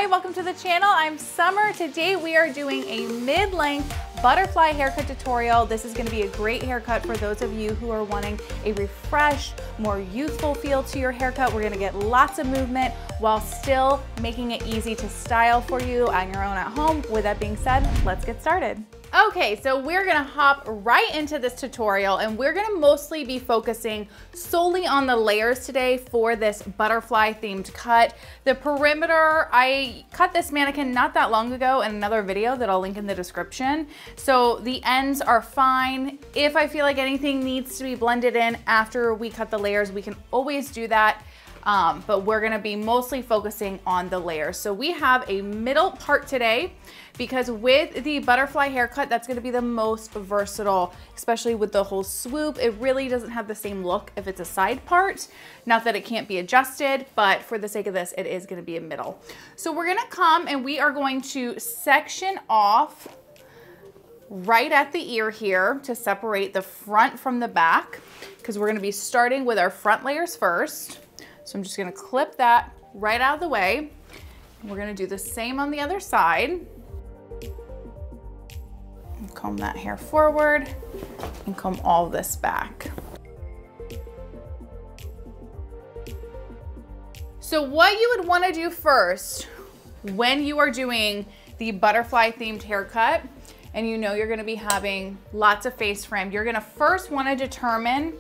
Hi, welcome to the channel. I'm Summer. Today we are doing a mid-length butterfly haircut tutorial. This is going to be a great haircut for those of you who are wanting a refreshed, more youthful feel to your haircut. We're going to get lots of movement while still making it easy to style for you on your own at home. With that being said, let's get started. Okay, so we're gonna hop right into this tutorial and we're gonna mostly be focusing solely on the layers today for this butterfly themed cut. The perimeter, I cut this mannequin not that long ago in another video that I'll link in the description. So the ends are fine. If I feel like anything needs to be blended in after we cut the layers, we can always do that. But we're gonna be mostly focusing on the layers. So we have a middle part today because with the butterfly haircut, that's gonna be the most versatile, especially with the whole swoop. It really doesn't have the same look if it's a side part. Not that it can't be adjusted, but for the sake of this, it is gonna be a middle. So we're gonna come and we are going to section off right at the ear here to separate the front from the back, because we're gonna be starting with our front layers first. So I'm just gonna clip that right out of the way. We're gonna do the same on the other side. And comb that hair forward and comb all this back. So what you would wanna do first when you are doing the butterfly themed haircut, and you know you're gonna be having lots of face frame, you're gonna first wanna determine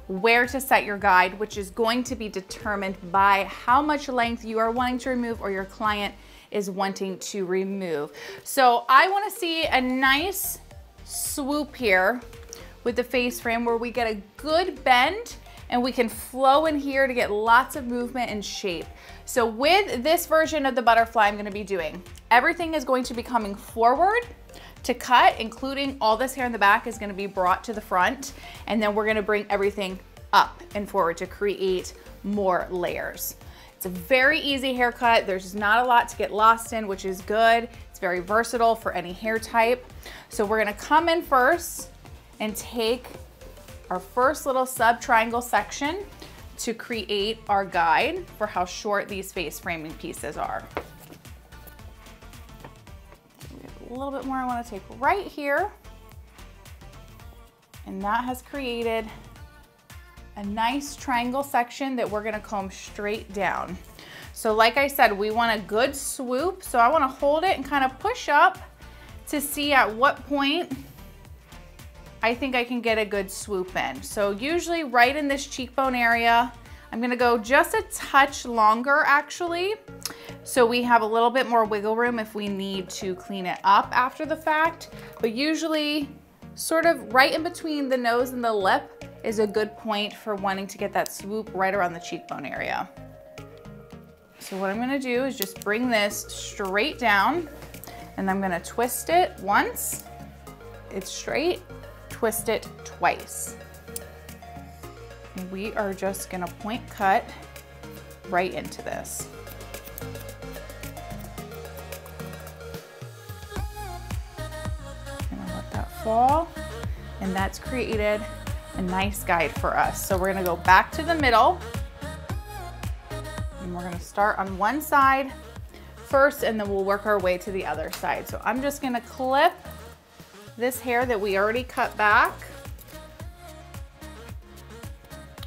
where to set your guide, which is going to be determined by how much length you are wanting to remove or your client is wanting to remove. So I want to see a nice swoop here with the face frame where we get a good bend and we can flow in here to get lots of movement and shape. So with this version of the butterfly, I'm going to be doing, everything is going to be coming forward to cut, including all this hair in the back is gonna be brought to the front, and then we're gonna bring everything up and forward to create more layers. It's a very easy haircut. There's not a lot to get lost in, which is good. It's very versatile for any hair type. So we're gonna come in first and take our first little sub-triangle section to create our guide for how short these face framing pieces are. A little bit more I want to take right here, and that has created a nice triangle section that we're going to comb straight down. So like I said, we want a good swoop, so I want to hold it and kind of push up to see at what point I think I can get a good swoop in. So usually right in this cheekbone area. I'm going to go just a touch longer actually, so we have a little bit more wiggle room if we need to clean it up after the fact. But usually sort of right in between the nose and the lip is a good point for wanting to get that swoop right around the cheekbone area. So what I'm going to do is just bring this straight down, and I'm going to twist it once, it's straight, twist it twice. We are just gonna point cut right into this. Gonna let that fall, and that's created a nice guide for us. So we're gonna go back to the middle, and we're gonna start on one side first, and then we'll work our way to the other side. So I'm just gonna clip this hair that we already cut back.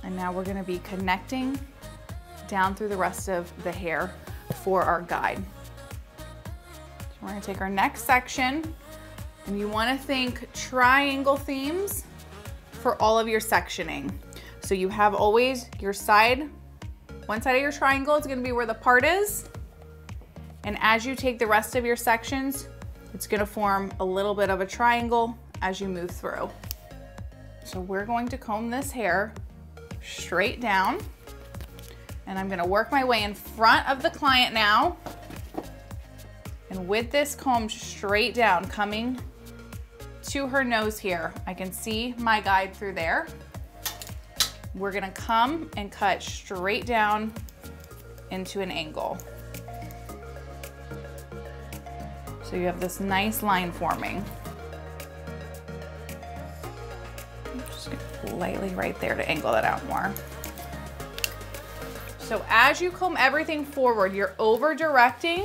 And now we're gonna be connecting down through the rest of the hair for our guide. So we're gonna take our next section, and you wanna think triangle themes for all of your sectioning. So you have always your side, one side of your triangle is gonna be where the part is. And as you take the rest of your sections, it's gonna form a little bit of a triangle as you move through. So we're going to comb this hair straight down, and I'm gonna work my way in front of the client now, and with this comb straight down coming to her nose here, I can see my guide through there. We're gonna come and cut straight down into an angle, so you have this nice line forming. Just gonna lightly right there to angle that out more. So as you comb everything forward, you're over directing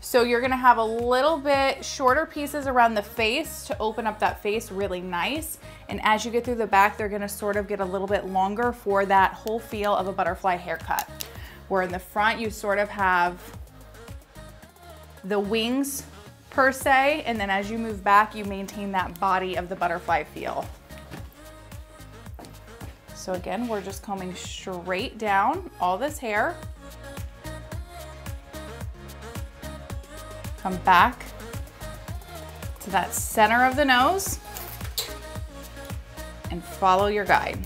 So you're gonna have a little bit shorter pieces around the face to open up that face really nice. And as you get through the back, they're gonna sort of get a little bit longer for that whole feel of a butterfly haircut. Where in the front, you sort of have the wings per se, and then as you move back, you maintain that body of the butterfly feel. So again, we're just combing straight down all this hair. Come back to that center of the nose and follow your guide.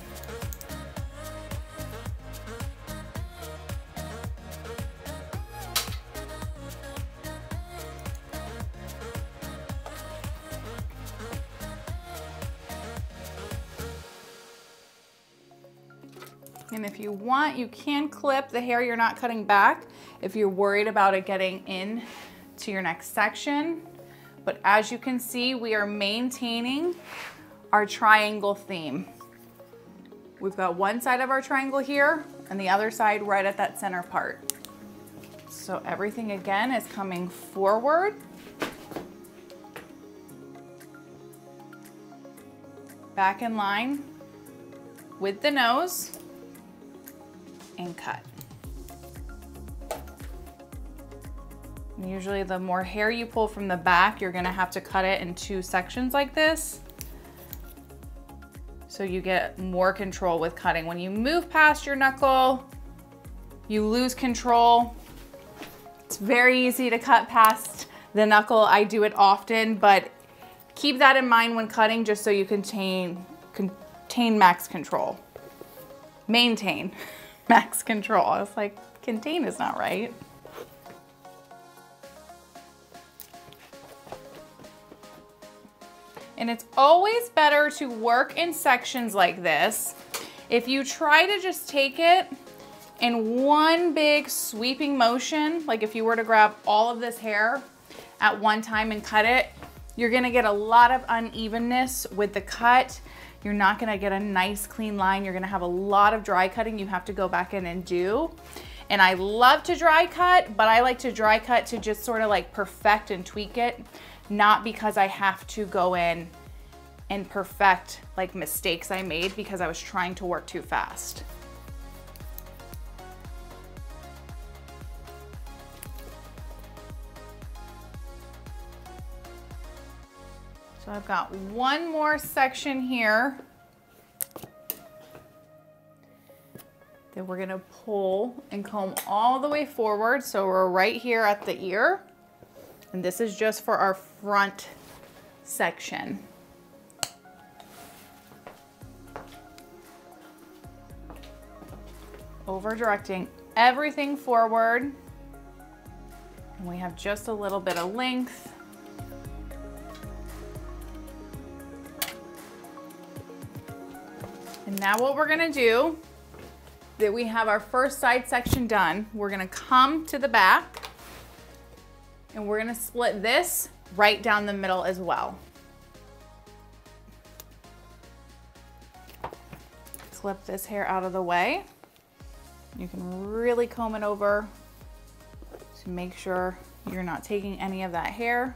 And if you want, you can clip the hair you're not cutting back if you're worried about it getting in to your next section. But as you can see, we are maintaining our triangle theme. We've got one side of our triangle here and the other side right at that center part. So everything again is coming forward. Back in line with the nose. And cut. And usually the more hair you pull from the back, you're gonna have to cut it in 2 sections like this, so you get more control with cutting. When you move past your knuckle, you lose control. It's very easy to cut past the knuckle. I do it often, but keep that in mind when cutting, just so you contain max control. Maintain max control. I was like, contain is not right. And it's always better to work in sections like this. If you try to just take it in one big sweeping motion, like if you were to grab all of this hair at one time and cut it, you're gonna get a lot of unevenness with the cut. You're not gonna get a nice clean line. You're gonna have a lot of dry cutting you have to go back in and do. And I love to dry cut, but I like to dry cut to just sort of like perfect and tweak it, not because I have to go in and perfect like mistakes I made because I was trying to work too fast. So I've got one more section here that we're gonna pull and comb all the way forward. So we're right here at the ear. And this is just for our front section. Over directing everything forward. And we have just a little bit of length. And now what we're gonna do, that we have our first side section done, we're gonna come to the back and we're gonna split this right down the middle as well. Clip this hair out of the way. You can really comb it over to make sure you're not taking any of that hair.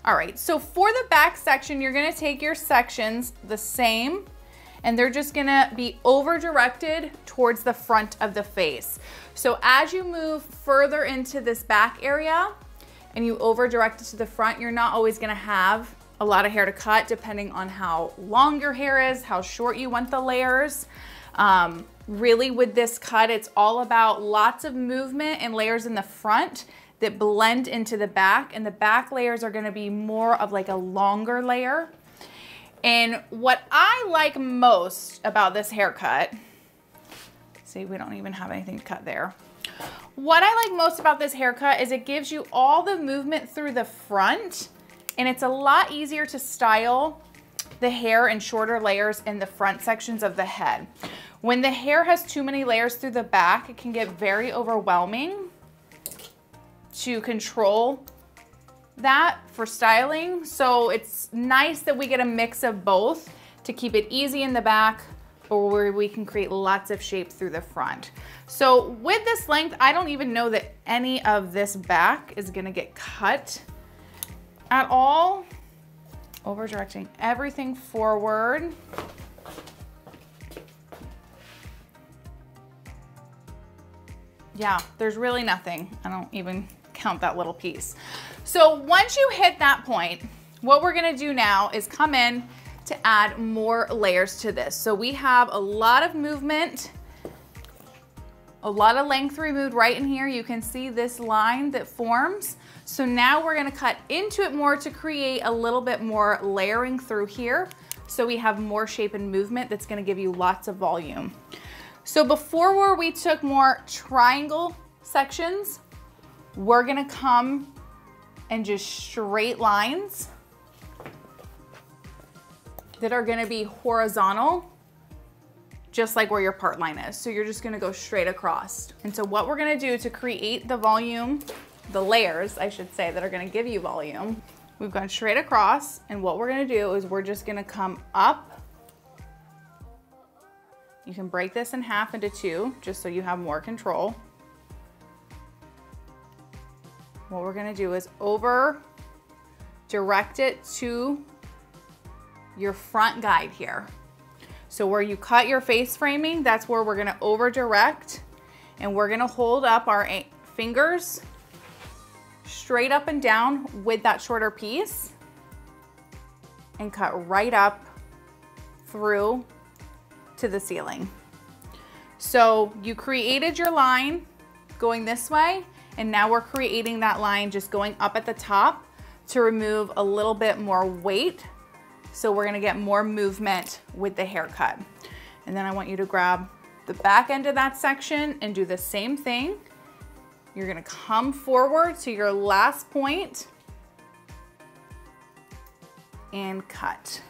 All right, so for the back section, you're gonna take your sections the same, and they're just gonna be over directed towards the front of the face. So as you move further into this back area and you over direct it to the front, you're not always gonna have a lot of hair to cut depending on how long your hair is, how short you want the layers. Really with this cut, it's all about lots of movement and layers in the front that blend into the back, and the back layers are gonna be more of like a longer layer. And what I like most about this haircut, see, we don't even have anything to cut there. What I like most about this haircut is it gives you all the movement through the front, and it's a lot easier to style the hair in shorter layers in the front sections of the head. When the hair has too many layers through the back, it can get very overwhelming to control that for styling. So it's nice that we get a mix of both to keep it easy in the back, but or where we can create lots of shape through the front. So with this length, I don't even know that any of this back is gonna get cut at all. Over directing everything forward. Yeah, there's really nothing. I don't even count that little piece. So once you hit that point, what we're gonna do now is come in to add more layers to this. So we have a lot of movement, a lot of length removed right in here. You can see this line that forms. So now we're gonna cut into it more to create a little bit more layering through here. So we have more shape and movement that's gonna give you lots of volume. So before where we took more triangle sections, we're gonna come and just straight lines that are gonna be horizontal, just like where your part line is. So you're just gonna go straight across. And so what we're gonna do to create the volume, the layers, I should say, that are gonna give you volume, we've gone straight across, and what we're gonna do is we're just gonna come up. You can break this in half into two, just so you have more control. What we're gonna do is over direct it to your front guide here. So where you cut your face framing, that's where we're gonna over direct, and we're gonna hold up our fingers straight up and down with that shorter piece and cut right up through to the ceiling. So you created your line going this way, and now we're creating that line just going up at the top to remove a little bit more weight. So we're gonna get more movement with the haircut. And then I want you to grab the back end of that section and do the same thing. You're gonna come forward to your last point and cut.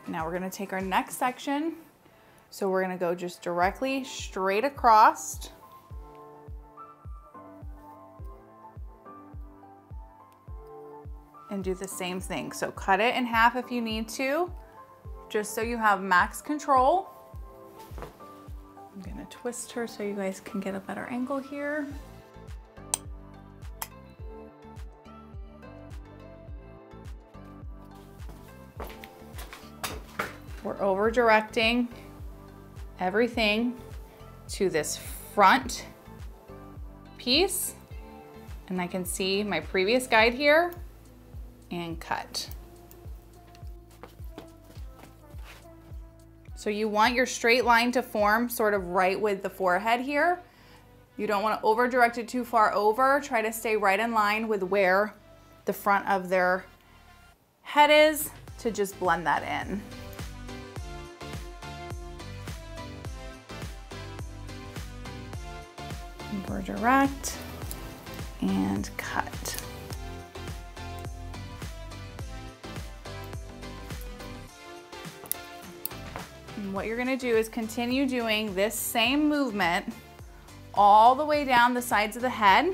Now we're gonna take our next section. So we're gonna go just directly straight across. And do the same thing. So cut it in half if you need to, just so you have max control. I'm gonna twist her so you guys can get a better angle here. We're over directing everything to this front piece. And I can see my previous guide here and cut. So you want your straight line to form sort of right with the forehead here. You don't want to over direct it too far over. Try to stay right in line with where the front of their head is to just blend that in. Over direct and cut. And what you're gonna do is continue doing this same movement all the way down the sides of the head.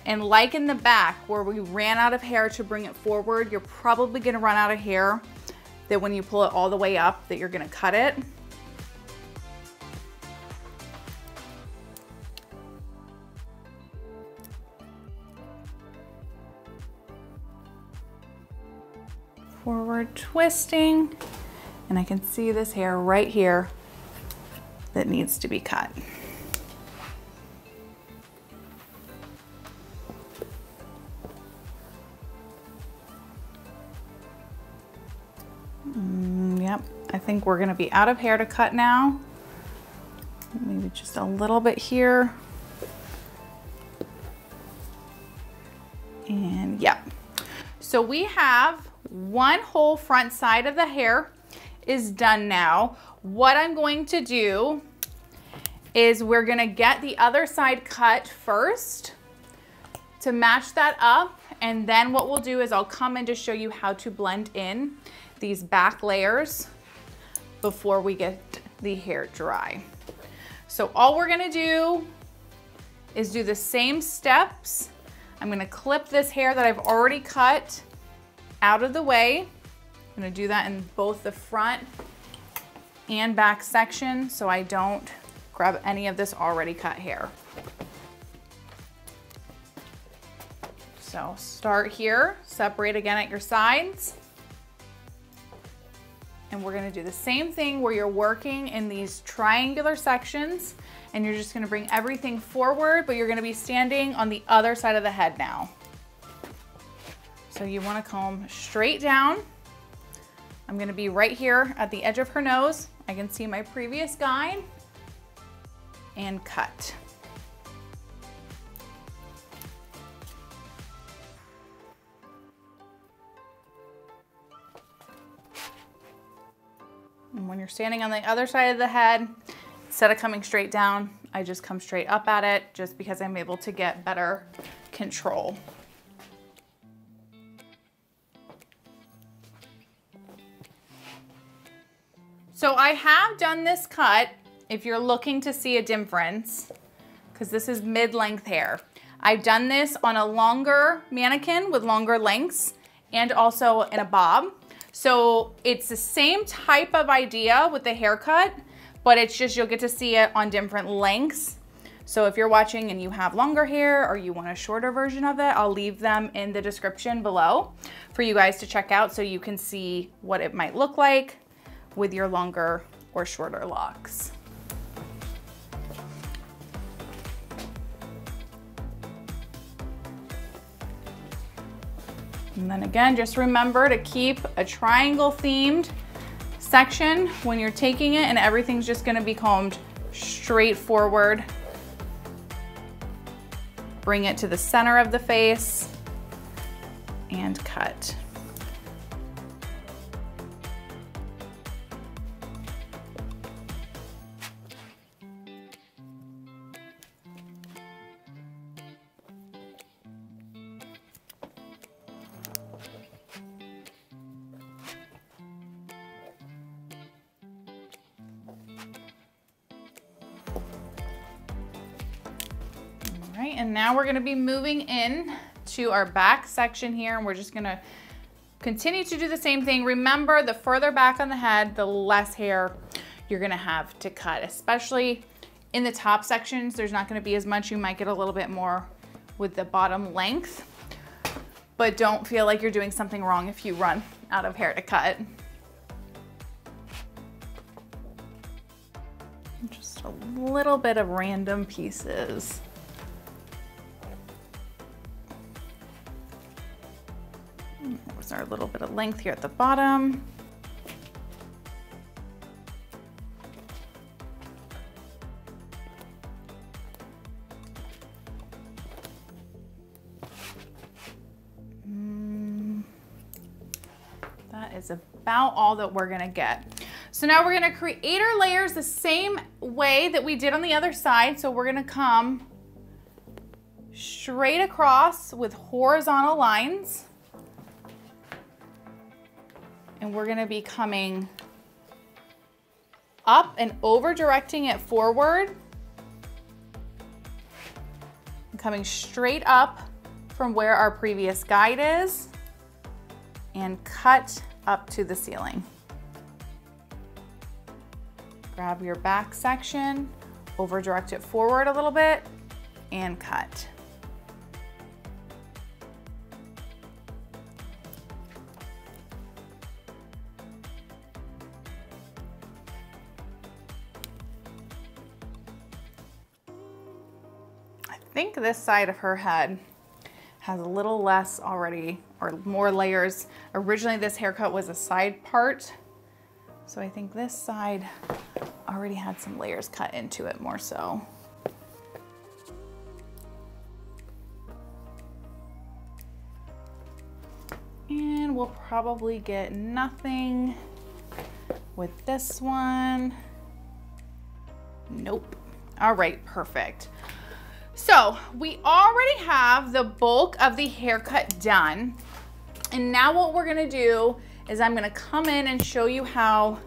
And like in the back where we ran out of hair to bring it forward, you're probably gonna run out of hair that when you pull it all the way up that you're gonna cut it. Forward twisting, and I can see this hair right here that needs to be cut. Yep, I think we're gonna be out of hair to cut now. Maybe just a little bit here. And yep. So we have one whole front side of the hair is done now. What I'm going to do is we're gonna get the other side cut first to match that up. And then what we'll do is I'll come in to show you how to blend in these back layers before we get the hair dry. So all we're gonna do is do the same steps. I'm gonna clip this hair that I've already cut out of the way. I'm gonna do that in both the front and back section so I don't grab any of this already cut hair. So start here, separate again at your sides. And we're gonna do the same thing where you're working in these triangular sections and you're just gonna bring everything forward, but you're gonna be standing on the other side of the head now. So you wanna comb straight down. I'm gonna be right here at the edge of her nose. I can see my previous guide and cut. And when you're standing on the other side of the head, instead of coming straight down, I just come straight up at it just because I'm able to get better control. So I have done this cut if you're looking to see a difference, because this is mid-length hair. I've done this on a longer mannequin with longer lengths and also in a bob. So it's the same type of idea with the haircut, but it's just you'll get to see it on different lengths. So if you're watching and you have longer hair or you want a shorter version of it, I'll leave them in the description below for you guys to check out so you can see what it might look like with your longer or shorter locks. And then again, just remember to keep a triangle themed section when you're taking it, and everything's just gonna be combed straight forward. Bring it to the center of the face and cut. Right, and now we're gonna be moving in to our back section here, and we're just gonna continue to do the same thing. Remember, the further back on the head, the less hair you're gonna have to cut, especially in the top sections. There's not gonna be as much. You might get a little bit more with the bottom length, but don't feel like you're doing something wrong if you run out of hair to cut. Just a little bit of random pieces. There's our little bit of length here at the bottom. That is about all that we're gonna get. So now we're gonna create our layers the same way that we did on the other side. So we're gonna come straight across with horizontal lines. And we're gonna be coming up and over directing it forward. And coming straight up from where our previous guide is and cut up to the ceiling. Grab your back section, over direct it forward a little bit and cut. I think this side of her head has a little less already, or more layers. Originally this haircut was a side part, so I think this side already had some layers cut into it more so. And we'll probably get nothing with this one. Nope. All right, perfect. So we already have the bulk of the haircut done. And now what we're gonna do is I'm gonna come in and show you how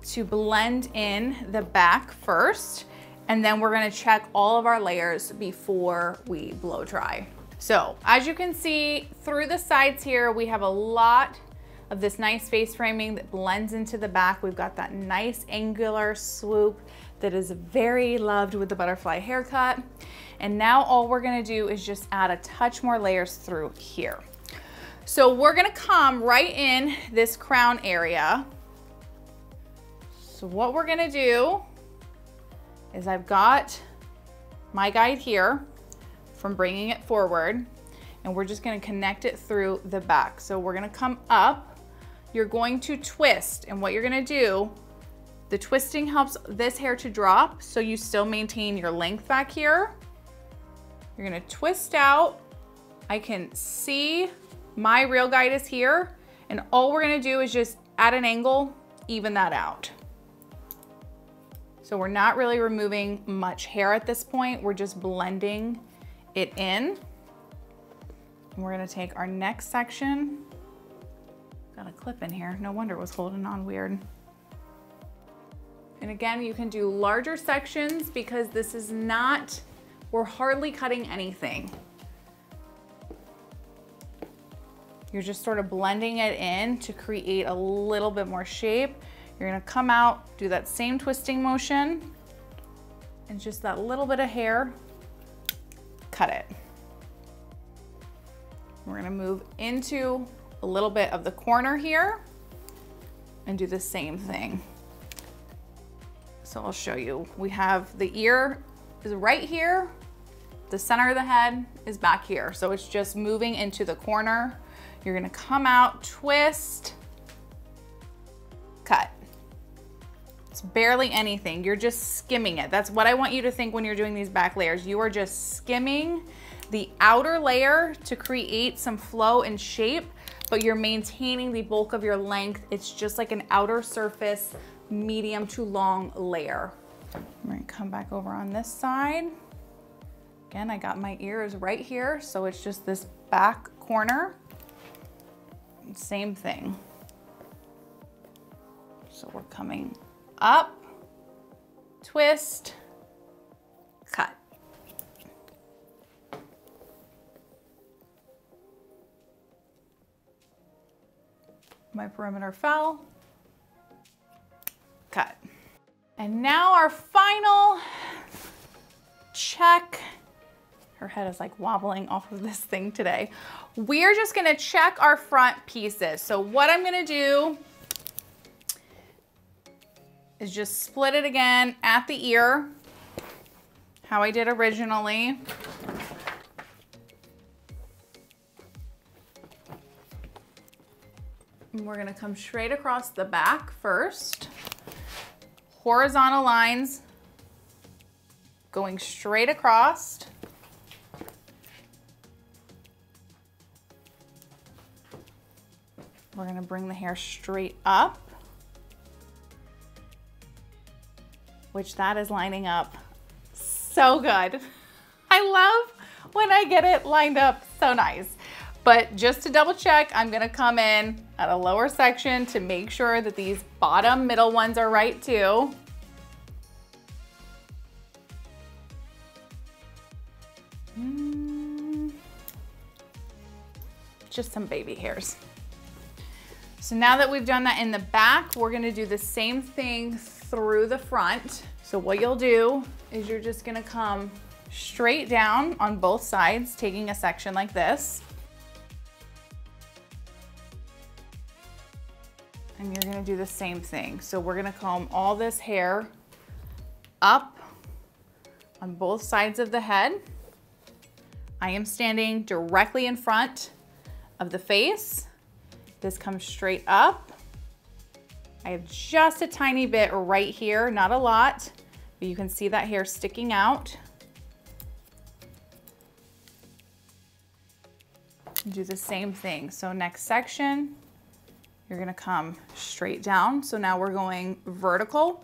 to blend in the back first. And then we're gonna check all of our layers before we blow dry. So as you can see through the sides here, we have a lot of this nice face framing that blends into the back. We've got that nice angular swoop that is very loved with the butterfly haircut. And now all we're gonna do is just add a touch more layers through here. So we're gonna come right in this crown area. So what we're gonna do is I've got my guide here from bringing it forward, and we're just gonna connect it through the back. So we're gonna come up, you're going to twist, and what you're gonna do, the twisting helps this hair to drop so you still maintain your length back here. You're gonna twist out. I can see my real guide is here, and all we're gonna do is just at an angle, even that out. So we're not really removing much hair at this point. We're just blending it in. And we're gonna take our next section. Got a clip in here. No wonder it was holding on weird. And again, you can do larger sections because this is not, we're hardly cutting anything. You're just sort of blending it in to create a little bit more shape. You're gonna come out, do that same twisting motion, and just that little bit of hair, cut it. We're gonna move into a little bit of the corner here and do the same thing. So I'll show you. We have the ear is right here, the center of the head is back here. So it's just moving into the corner. You're gonna come out, twist, cut. It's barely anything. You're just skimming it. That's what I want you to think when you're doing these back layers. You are just skimming the outer layer to create some flow and shape, but you're maintaining the bulk of your length. It's just like an outer surface, medium to long layer. I'm gonna come back over on this side. Again, I got my ears right here, so it's just this back corner. Same thing. So we're coming up, twist, cut. My perimeter fell, cut. And now our final check. Her head is like wobbling off of this thing today. We're just gonna check our front pieces. So what I'm gonna do is just split it again at the ear, how I did originally. And we're gonna come straight across the back first. Horizontal lines going straight across. We're gonna bring the hair straight up, which that is lining up so good. I love when I get it lined up so nice. But just to double check, I'm gonna come in at a lower section to make sure that these bottom middle ones are right too. Just some baby hairs. So now that we've done that in the back, we're gonna do the same thing through the front. So what you'll do is you're just gonna come straight down on both sides, taking a section like this. And you're gonna do the same thing. So we're gonna comb all this hair up on both sides of the head. I am standing directly in front of the face. This comes straight up. I have just a tiny bit right here, not a lot, but you can see that hair sticking out. Do the same thing. So next section, you're gonna come straight down. So now we're going vertical,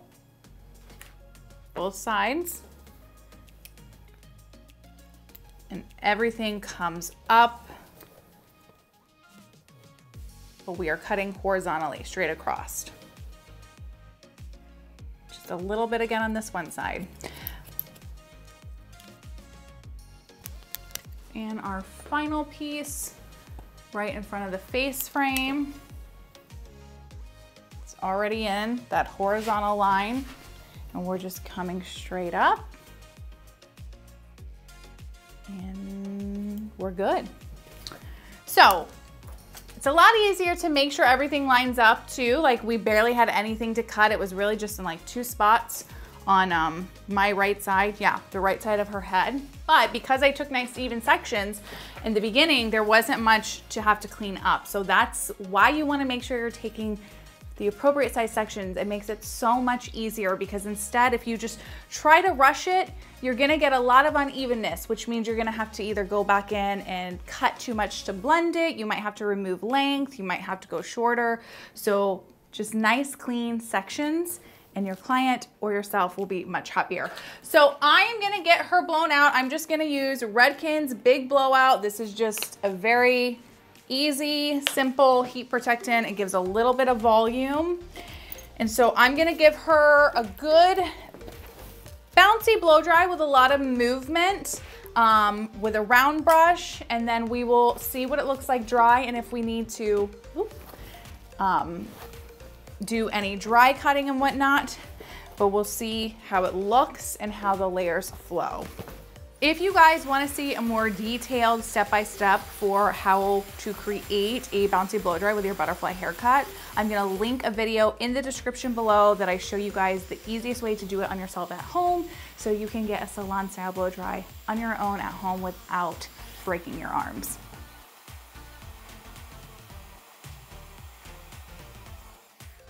both sides. And everything comes up, but we are cutting horizontally, straight across. Just a little bit again on this one side. And our final piece right in front of the face frame. already in that horizontal line, and we're just coming straight up. And we're good. So it's a lot easier to make sure everything lines up too. Like we barely had anything to cut. It was really just in like 2 spots on my right side. Yeah, the right side of her head. But because I took nice even sections in the beginning, there wasn't much to have to clean up. So that's why you want to make sure you're taking the appropriate size sections. It makes it so much easier, because instead, if you just try to rush it, you're gonna get a lot of unevenness, which means you're gonna have to either go back in and cut too much to blend it. You might have to remove length. You might have to go shorter. So just nice, clean sections, and your client or yourself will be much happier. So I am gonna get her blown out. I'm just gonna use Redken's Big Blowout. This is just a very easy, simple heat protectant. It gives a little bit of volume. And so I'm gonna give her a good bouncy blow dry with a lot of movement with a round brush, and then we will see what it looks like dry, and if we need to do any dry cutting and whatnot, but we'll see how it looks and how the layers flow. If you guys want to see a more detailed step-by-step for how to create a bouncy blow dry with your butterfly haircut, I'm going to link a video in the description below that I show you guys the easiest way to do it on yourself at home, so you can get a salon style blow dry on your own at home without breaking your arms.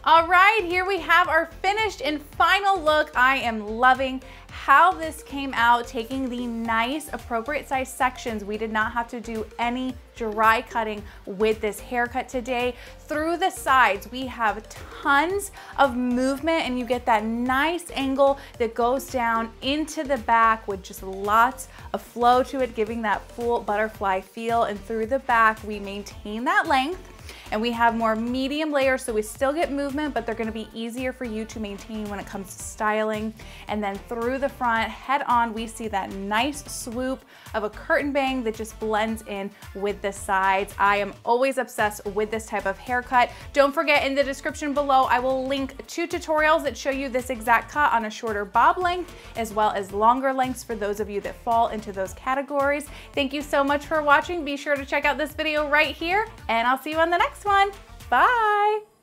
All right, here we have our finished and final look. I am loving how this came out, taking the nice appropriate size sections. We did not have to do any dry cutting with this haircut today. Through the sides, we have tons of movement, and you get that nice angle that goes down into the back with just lots of flow to it, giving that full butterfly feel. And through the back, we maintain that length, and we have more medium layers, so we still get movement, but they're gonna be easier for you to maintain when it comes to styling. And then through the front, head on, we see that nice swoop of a curtain bang that just blends in with the sides. I am always obsessed with this type of haircut. Don't forget, in the description below, I will link 2 tutorials that show you this exact cut on a shorter bob length, as well as longer lengths for those of you that fall into those categories. Thank you so much for watching. Be sure to check out this video right here, and I'll see you on the next one. Bye.